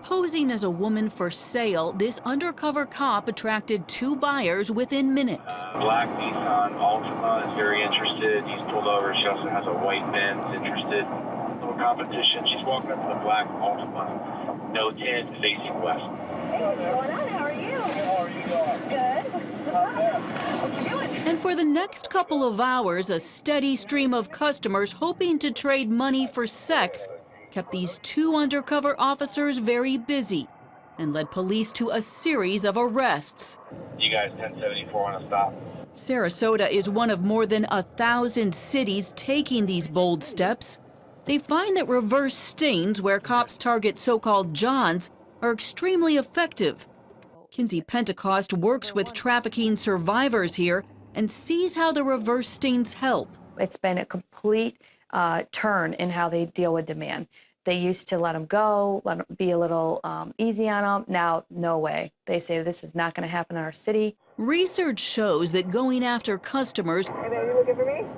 Posing as a woman for sale, this undercover cop attracted 2 buyers within minutes. Black Nissan Altima is very interested. He's pulled over. She also has a white Benz interested. Little competition. She's walking up to the black Altima. No tint, facing west. Hey, what's going on? How are you? How are you doing? Good. What you doing? And for the next couple of hours, a steady stream of customers hoping to trade money for sex kept these 2 undercover officers very busy and led police to a series of arrests. You guys 1074 on a stop. Sarasota is one of more than 1,000 cities taking these bold steps. They find that reverse stings, where cops target so-called Johns, are extremely effective. Kinsey Pentecost works with trafficking survivors here and sees how the reverse stings help. It's been a complete turn in how they deal with demand. They used to let them go, let them be a little easy on them. Now, no way. They say this is not going to happen in our city. Research shows that going after customers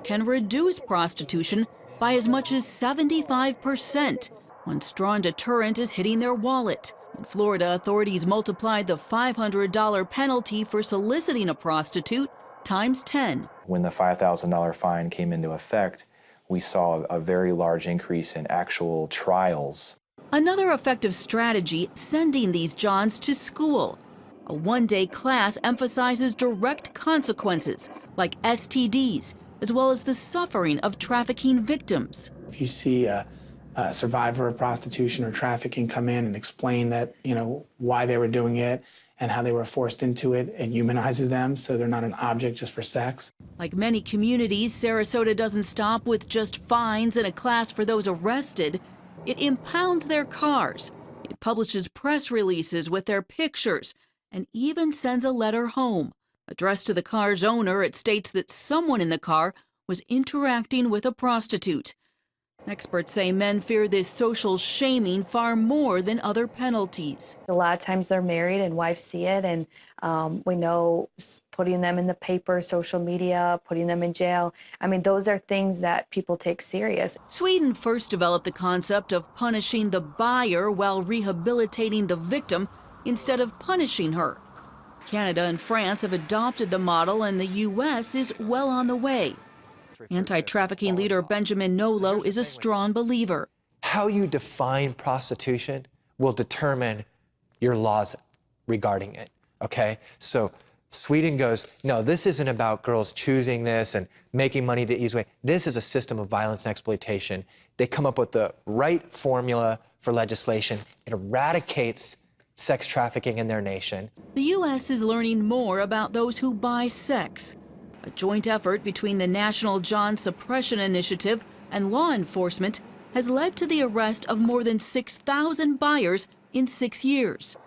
can reduce prostitution by as much as 75%. One strong deterrent is hitting their wallet. In Florida, authorities multiplied the $500 penalty for soliciting a prostitute times 10. When the $5,000 fine came into effect, we saw a very large increase in actual trials. Another effective strategy, sending these Johns to school. A one-day class emphasizes direct consequences like STDs, as well as the suffering of trafficking victims. If you see a survivor of prostitution or trafficking come in and explain that, why they were doing it and how they were forced into it, it humanizes them so they're not an object just for sex. Like many communities, Sarasota doesn't stop with just fines and a class for those arrested. It impounds their cars. It publishes press releases with their pictures and even sends a letter home. Addressed to the car's owner, it states that someone in the car was interacting with a prostitute. Experts say men fear this social shaming far more than other penalties. A lot of times they're married and wives see it, and we know putting them in the paper, social media, putting them in jail. I mean, those are things that people take serious. Sweden first developed the concept of punishing the buyer while rehabilitating the victim instead of punishing her. Canada and France have adopted the model, and the U.S. is well on the way. Anti-trafficking leader Benjamin Nolo is a strong believer. How you define prostitution will determine your laws regarding it, okay? So Sweden goes, no, this isn't about girls choosing this and making money the easy way. This is a system of violence and exploitation. They come up with the right formula for legislation. It eradicates sex trafficking in their nation. The U.S. is learning more about those who buy sex. A joint effort between the National John Suppression Initiative and law enforcement has led to the arrest of more than 6,000 buyers in 6 years.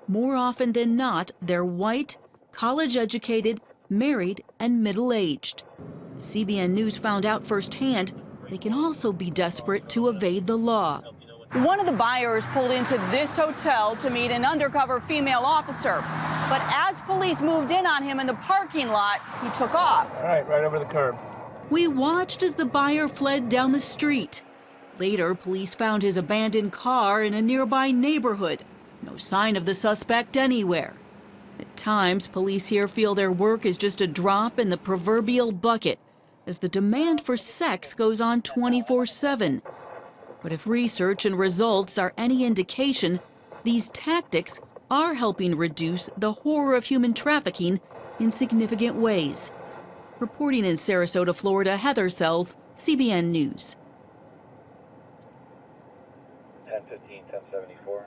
More often than not, they're white, college-educated, married, and middle-aged. CBN News found out firsthand they can also be desperate to evade the law. One of the buyers pulled into this hotel to meet an undercover female officer. But as police moved in on him in the parking lot, he took off. All right over the curb. We watched as the buyer fled down the street. Later, police found his abandoned car in a nearby neighborhood. No sign of the suspect anywhere. At times, police here feel their work is just a drop in the proverbial bucket, as the demand for sex goes on 24/7. But if research and results are any indication, these tactics are helping reduce the horror of human trafficking in significant ways. Reporting in Sarasota, Florida, Heather Sells, CBN News. 1015, 1074.